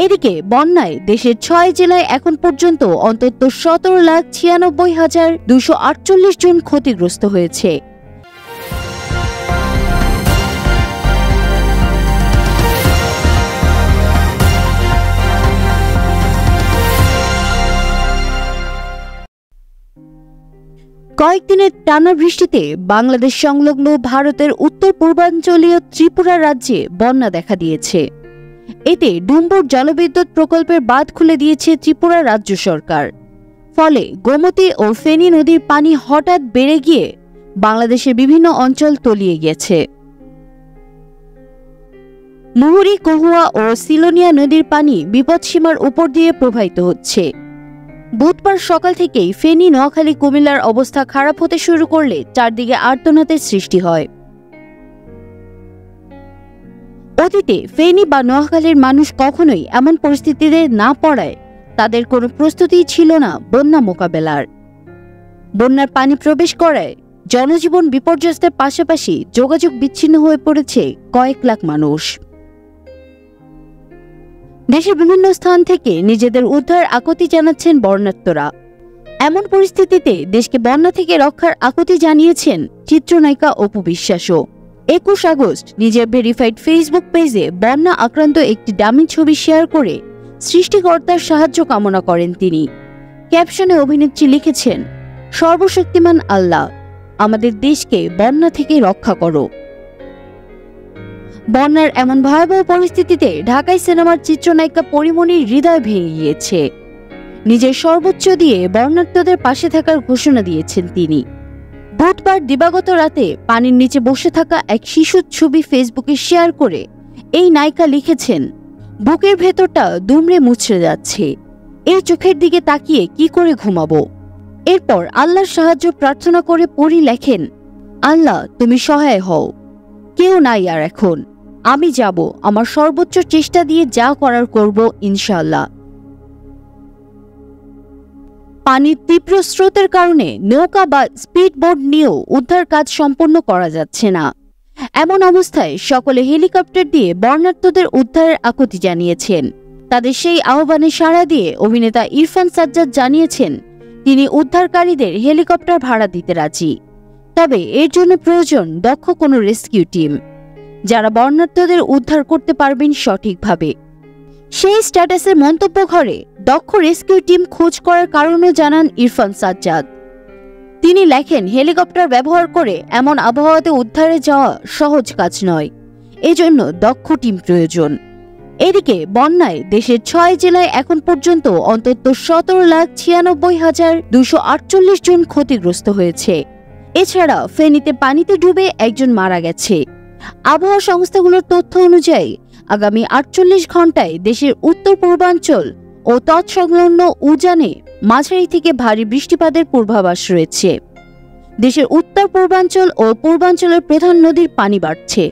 এদিকে বন্যায় দেশের ৬ জেলায় এখন পর্যন্ত অন্তত ১৭,৯৬,২৪৮ জন ক্ষতিগ্রস্ত হয়েছে। কয়েকদিনের টানা বৃষ্টিতে বাংলাদেশ সংলগ্ন ভারতের উত্তর পূর্বাঞ্চলীয় ত্রিপুরা রাজ্যে বন্যা দেখা দিয়েছে। এতে ডুম্বুর জলবিদ্যুৎ প্রকল্পের বাঁধ খুলে দিয়েছে ত্রিপুরা রাজ্য সরকার। ফলে গোমতী ও ফেনী নদীর পানি হঠাৎ বেড়ে গিয়ে বাংলাদেশের বিভিন্ন অঞ্চল তলিয়ে গেছে। মুহুরী, কহুয়া ও সিলোনিয়া নদীর পানি বিপদসীমার উপর দিয়ে প্রবাহিত হচ্ছে। বুধবার সকাল থেকেই ফেনী, নোয়াখালী, কুমিল্লার অবস্থা খারাপ হতে শুরু করলে চারদিকে আর্তনাদের সৃষ্টি হয়। অতীতে ফেনী বা নোয়াখালীর মানুষ কখনোই এমন পরিস্থিতিতে না পড়ায় তাদের কোনো প্রস্তুতি ছিল না বন্যা মোকাবেলার। বন্যার পানি প্রবেশ করায় জনজীবন বিপর্যস্তের পাশাপাশি যোগাযোগ বিচ্ছিন্ন হয়ে পড়েছে কয়েক লাখ মানুষ। দেশের বিভিন্ন স্থান থেকে নিজেদের উদ্ধার আকুতি জানাচ্ছেন বন্যার্তরা। এমন পরিস্থিতিতে দেশকে বন্যা থেকে রক্ষার আকুতি জানিয়েছেন চিত্রনায়িকা অপু বিশ্বাসও। ২১ আগস্ট নিজের ভেরিফাইড ফেসবুক পেজে বন্যা আক্রান্ত একটি ডামি ছবি শেয়ার করে সৃষ্টিকর্তার সাহায্য কামনা করেন তিনি। ক্যাপশনে অভিনেত্রী লিখেছেন, সর্বশক্তিমান আল্লাহ, আমাদের দেশকে বন্যা থেকে রক্ষা করো। বন্যার এমন ভয়াবহ পরিস্থিতিতে ঢাকাই সিনেমার চিত্রনায়িকা পরিমণির হৃদয় ভেঙে গিয়েছে। নিজের সর্বোচ্চ দিয়ে বন্যার্তদের পাশে থাকার ঘোষণা দিয়েছেন তিনি। বুধবার দিবাগত রাতে পানির নিচে বসে থাকা এক শিশুর ছবি ফেসবুকে শেয়ার করে এই নায়িকা লিখেছেন, বুকের ভেতরটা দুমড়ে মুচড়ে যাচ্ছে, এই চোখের দিকে তাকিয়ে কি করে ঘুমাবো। এরপর আল্লাহর সাহায্য প্রার্থনা করে পরি লেখেন, আল্লাহ তুমি সহায় হও, কেউ নাই আর এখন, আমি যাব, আমার সর্বোচ্চ চেষ্টা দিয়ে যা করার করব ইনশাআল্লাহ। পানির তীব্র স্রোতের কারণে নৌকা বা স্পিডবোট নিয়েও উদ্ধার কাজ সম্পন্ন করা যাচ্ছে না। এমন অবস্থায় সকলে হেলিকপ্টার দিয়ে বন্যার্তদের উদ্ধারের আকুতি জানিয়েছেন। তাদের সেই আহ্বানে সাড়া দিয়ে অভিনেতা ইরফান সাজ্জাদ জানিয়েছেন তিনি উদ্ধারকারীদের হেলিকপ্টার ভাড়া দিতে রাজি, তবে এর জন্য প্রয়োজন দক্ষ কোনো রেস্কিউ টিম যারা বন্যার্তদের উদ্ধার করতে পারবেন সঠিকভাবে। সেই স্ট্যাটাসের মন্তব্য ঘরে দক্ষ রেস্কিউ টিম খোঁজ করার কারণও জানান ইরফান সাজ্জাদ। তিনি লেখেন, হেলিকপ্টার ব্যবহার করে এমন আবহাওয়াতে উদ্ধারে যাওয়া সহজ কাজ নয়, এজন্য দক্ষ টিম প্রয়োজন। এদিকে বন্যায় দেশের ৬ জেলায় এখন পর্যন্ত অন্তত ১৭,৯৬,২৪৮ জন ক্ষতিগ্রস্ত হয়েছে। এছাড়া ফেনীতে পানিতে ডুবে একজন মারা গেছে। আবহাওয়া সংস্থাগুলোর তথ্য অনুযায়ী আগামী ৪৮ ঘন্টায় দেশের উত্তর পূর্বাঞ্চল ও তৎসংলগ্ন উজানে মাঝারি থেকে ভারী বৃষ্টিপাতের পূর্বাভাস রয়েছে। দেশের উত্তর পূর্বাঞ্চল ও পূর্বাঞ্চলের প্রধান নদীর পানি বাড়ছে।